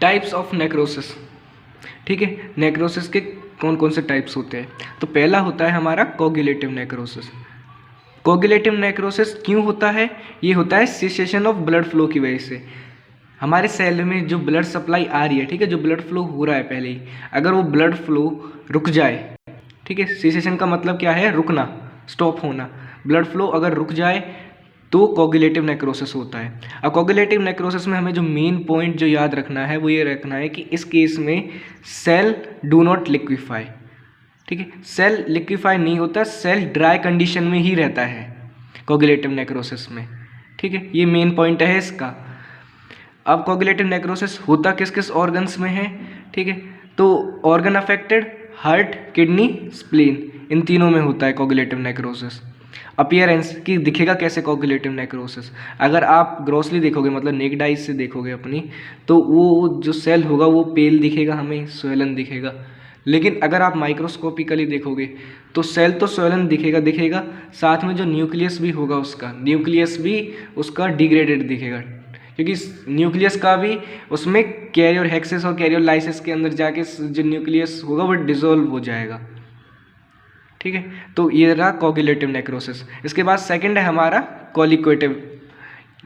Types of necrosis. ठीक है, necrosis के कौन कौन से टाइप्स होते हैं? तो पहला होता है हमारा कोगुलेटिव नेक्रोसिस। कोगुलेटिव नेक्रोसिस क्यों होता है? ये होता है सिसेशन ऑफ ब्लड फ्लो की वजह से। हमारे सेल में जो ब्लड सप्लाई आ रही है, ठीक है, जो ब्लड फ्लो हो रहा है पहले ही, अगर वो ब्लड फ्लो रुक जाए, ठीक है, सिसेशन का मतलब क्या है? रुकना, स्टॉप होना। ब्लड फ्लो अगर रुक जाए तो कोगुलेटिव नेक्रोसिस होता है। अब कोगुलेटिव नेक्रोसिस में हमें जो मेन पॉइंट जो याद रखना है वो ये रखना है कि इस केस में सेल डू नॉट लिक्विफाई। ठीक है, सेल लिक्विफाई नहीं होता, सेल ड्राई कंडीशन में ही रहता है कोगुलेटिव नेक्रोसिस में। ठीक है, ये मेन पॉइंट है इसका। अब कोगुलेटिव नेक्रोसिस होता किस किस ऑर्गन्स में है? ठीक है, तो organ affected, heart, kidney, spleen, इन तीनों में होता है कोगुलेटिव नेक्रोसिस। अपीयरेंस की दिखेगा कैसे कोगुलेटिव नेक्रोसिस? अगर आप ग्रोसली देखोगे, मतलब नेक्ड आइज से देखोगे अपनी, तो वो जो सेल होगा वो पेल दिखेगा, हमें स्वेलन दिखेगा। लेकिन अगर आप माइक्रोस्कोपिकली देखोगे तो सेल तो स्वेलन दिखेगा, साथ में जो न्यूक्लियस भी होगा उसका, न्यूक्लियस भी उसका डिग्रेडेड दिखेगा, क्योंकि न्यूक्लियस का भी उसमें कैरियर हेक्सेस और कैरियर लाइसिस के अंदर जाके जो न्यूक्लियस होगा वो डिसॉल्व हो जाएगा। ठीक है, तो ये रहा कोगुलेटिव नेक्रोसिस। इसके बाद सेकंड है हमारा कॉलिक्वेटिव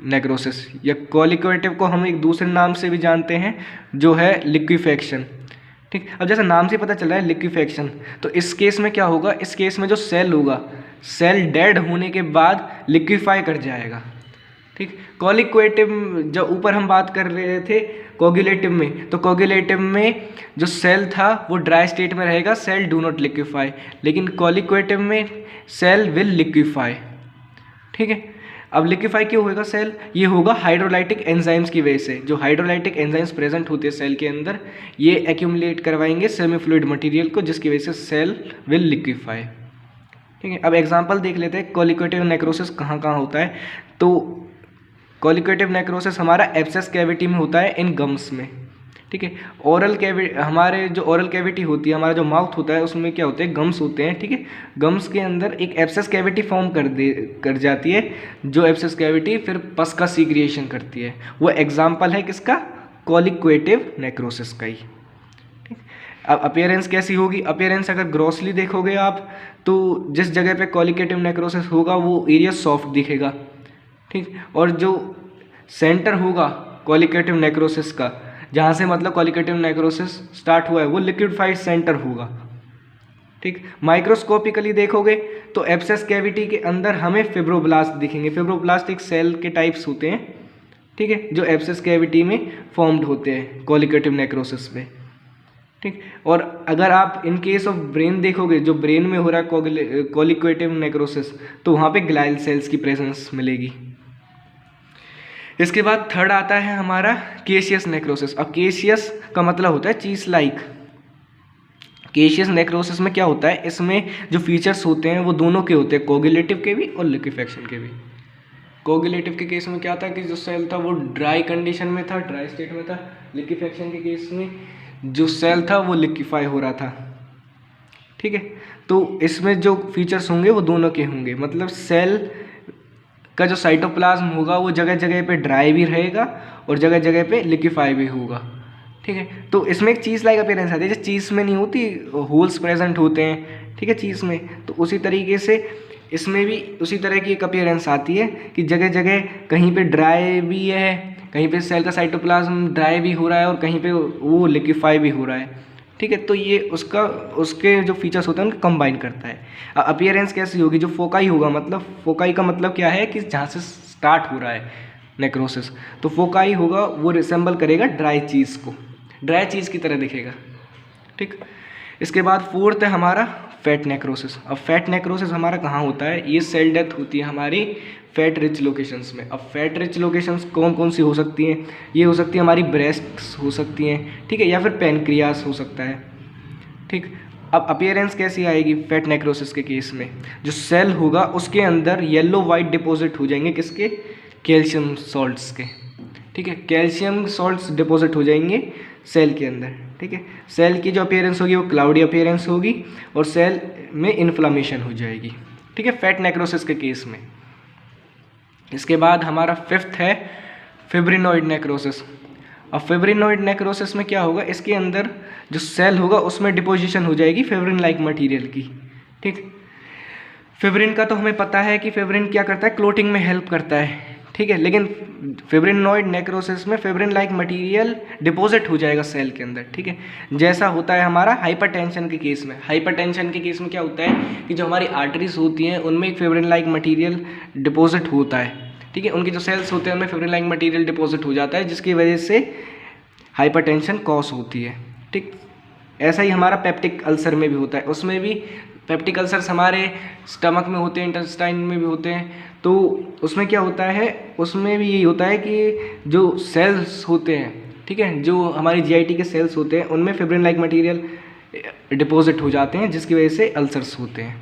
नेक्रोसिस, या कॉलिक्वेटिव को हम एक दूसरे नाम से भी जानते हैं जो है लिक्विफेक्शन। ठीक, अब जैसा नाम से पता चल रहा है लिक्विफेक्शन, तो इस केस में क्या होगा? इस केस में जो सेल होगा, सेल डेड होने के बाद लिक्विफाई कर जाएगा। ठीक, कॉलिक्वेटिव जो ऊपर हम बात कर रहे थे कोगुलेटिव में, तो कोगुलेटिव में जो सेल था वो ड्राई स्टेट में रहेगा, सेल डू नॉट लिक्विफाई। लेकिन कॉलिक्वेटिव में सेल विल लिक्विफाई। ठीक है, अब लिक्विफाई क्यों होगा सेल? ये होगा हाइड्रोलाइटिक एंजाइम्स की वजह से। जो हाइड्रोलाइटिक एंजाइम्स प्रेजेंट होते हैं सेल के अंदर, ये एक्यूमुलेट करवाएंगे सेमी फ्लूइड मटेरियल को, जिसकी वजह से सेल विल लिक्विफाई। ठीक है, अब एग्जांपल देख लेते हैं कॉलिक्वेटिव नेक्रोसिस कहाँ कहाँ होता है। तो कॉलिक्वेटिव नेक्रोसिस हमारा एब्सेस कैविटी में होता है, इन गम्स में। ठीक है, ओरल कैविटी, हमारे जो ओरल कैविटी होती है, हमारा जो माउथ होता है, उसमें क्या होते हैं? गम्स होते हैं। ठीक है, गम्स के अंदर एक एब्सेस कैविटी फॉर्म कर जाती है, जो एब्सेस कैविटी फिर पस का सीक्रिएशन करती है। वो एग्जाम्पल है किसका? कॉलिक्वेटिव नेक्रोसिस का ही। ठीक, अब अपीयरेंस कैसी होगी? अपीयरेंस अगर ग्रॉसली देखोगे आप, तो जिस जगह पे कॉलिक्वेटिव नेक्रोसिस होगा वो एरिया सॉफ्ट दिखेगा। ठीक, और जो सेंटर होगा कॉलिक्वेटिव नेक्रोसिस का, जहाँ से मतलब कॉलिक्वेटिव नेक्रोसिस स्टार्ट हुआ है, वो लिक्विफाइड सेंटर होगा। ठीक, माइक्रोस्कोपिकली देखोगे तो एब्सेस कैविटी के अंदर हमें फिब्रोब्लास्ट दिखेंगे। फिब्रोब्लास्ट एक सेल के टाइप्स होते हैं, ठीक है, जो एब्सेस कैविटी में फॉर्म्ड होते हैं कॉलिक्वेटिव नेक्रोसिस में। ठीक, और अगर आप इन केस ऑफ ब्रेन देखोगे, जो ब्रेन में हो रहा है कॉलिक्वेटिव नेक्रोसिस, तो वहाँ पे ग्लाइल सेल्स की प्रेजेंस मिलेगी। इसके बाद थर्ड आता है हमारा केशियस नेक्रोसिस। अब केशियस का मतलब होता है चीज लाइक। केशियस नेक्रोसिस में क्या होता है? इसमें जो फीचर्स होते हैं वो दोनों के होते हैं, कोगुलेटिव के भी और लिक्विफेक्शन के भी। कोगुलेटिव के केस में क्या था कि जो सेल था वो ड्राई कंडीशन में था, ड्राई स्टेट में था। लिक्विफेक्शन के केस में जो सेल था वो लिक्विफाई हो रहा था। ठीक है, तो इसमें जो फीचर्स होंगे वो दोनों के होंगे, मतलब सेल का जो साइटोप्लाज्म होगा वो जगह जगह पे ड्राई भी रहेगा और जगह जगह पे लिक्विफाई भी होगा। ठीक है, तो इसमें एक चीज़ लाइक अपीयरेंस आती है, जैसे चीज़ में नहीं होती होल्स प्रेजेंट होते हैं, ठीक है, चीज़ में, तो उसी तरीके से इसमें भी उसी तरह की एक अपीयरेंस आती है कि जगह जगह कहीं पे ड्राई भी है, कहीं पे सेल का साइटोप्लाज्म ड्राई भी हो रहा है और कहीं पे वो लिक्विफाई भी हो रहा है। ठीक है, तो ये उसके जो फीचर्स होते हैं उनको कंबाइन करता है। अपीयरेंस कैसी होगी? जो फोकाई होगा, मतलब फोकाई का मतलब क्या है कि जहाँ से स्टार्ट हो रहा है नेक्रोसिस, तो फोकाई होगा वो रिसेंबल करेगा ड्राई चीज़ को, ड्राई चीज़ की तरह दिखेगा। ठीक, इसके बाद फोर्थ है हमारा फैट नेक्रोसिस। अब फैट नेक्रोसिस हमारा कहाँ होता है? ये सेल डेथ होती है हमारी फैट रिच लोकेशंस में। अब फैट रिच लोकेशंस कौन कौन सी हो सकती हैं? ये हो सकती है हमारी ब्रेस्ट्स हो सकती हैं, ठीक है, या फिर पैनक्रियास हो सकता है। ठीक, अब अपीयरेंस कैसी आएगी फैट नेक्रोसिस के केस में? जो सेल होगा उसके अंदर येलो वाइट डिपॉजिट हो जाएंगे, किसके? कैल्शियम सॉल्ट्स के। ठीक है, कैल्शियम सॉल्ट्स डिपॉजिट हो जाएंगे सेल के अंदर। ठीक है, सेल की जो अपीयरेंस होगी वो क्लाउडी अपीयरेंस होगी और सेल में इन्फ्लामेशन हो जाएगी। ठीक है, फैट नेक्रोसिस के केस में। इसके बाद हमारा फिफ्थ है फिब्रिनॉइड नेक्रोसिस। अब फिब्रिनॉइड नेक्रोसिस में क्या होगा, इसके अंदर जो सेल होगा उसमें डिपोजिशन हो जाएगी फिब्रिन लाइक मटेरियल की। ठीक, फिब्रिन का तो हमें पता है कि फिब्रिन क्या करता है, क्लोटिंग में हेल्प करता है। ठीक है, लेकिन फिब्रिनॉइड नेक्रोसिस में फिब्रिन लाइक मटेरियल डिपॉजिट हो जाएगा सेल के अंदर। ठीक है, जैसा होता है हमारा हाइपरटेंशन के केस में। हाइपरटेंशन के केस में क्या होता है कि जो हमारी आर्टरीज होती हैं उनमें एक फिब्रिन लाइक मटेरियल डिपॉजिट होता है। ठीक है, उनके जो सेल्स होते हैं उनमें फिब्रिन लाइक मटेरियल डिपॉजिट हो जाता है, जिसकी वजह से हाइपरटेंशन कॉज होती है। ठीक, ऐसा ही हमारा पेप्टिक अल्सर में भी होता है। उसमें भी पेप्टिक अल्सर्स हमारे स्टमक में होते हैं, इंटेस्टाइन में भी होते हैं। तो उसमें क्या होता है, उसमें भी यही होता है कि जो सेल्स होते हैं, ठीक है, जो हमारी जीआईटी के सेल्स होते हैं उनमें फिब्रिन लाइक मटेरियल डिपॉजिट हो जाते हैं, जिसकी वजह से अल्सर्स होते हैं।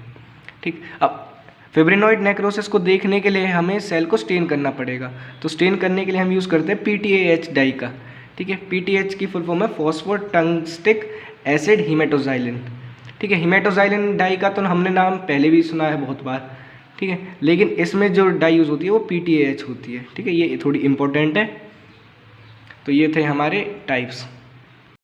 ठीक, अब फिब्रिनॉइड नेक्रोसिस को देखने के लिए हमें सेल को स्टेन करना पड़ेगा। तो स्टेन करने के लिए हम यूज़ करते हैं PTAH डाई का। ठीक है, PTAH की फुल फॉर्म है फॉस्फोटंगस्टिक एसिड हिमेटोजाइलिन। ठीक है, हिमेटोजाइलिन डाई का तो हमने नाम पहले भी सुना है बहुत बार। ठीक है, लेकिन इसमें जो डाई यूज़ होती है वो PTAH होती है। ठीक है, ये थोड़ी इंपॉर्टेंट है। तो ये थे हमारे टाइप्स।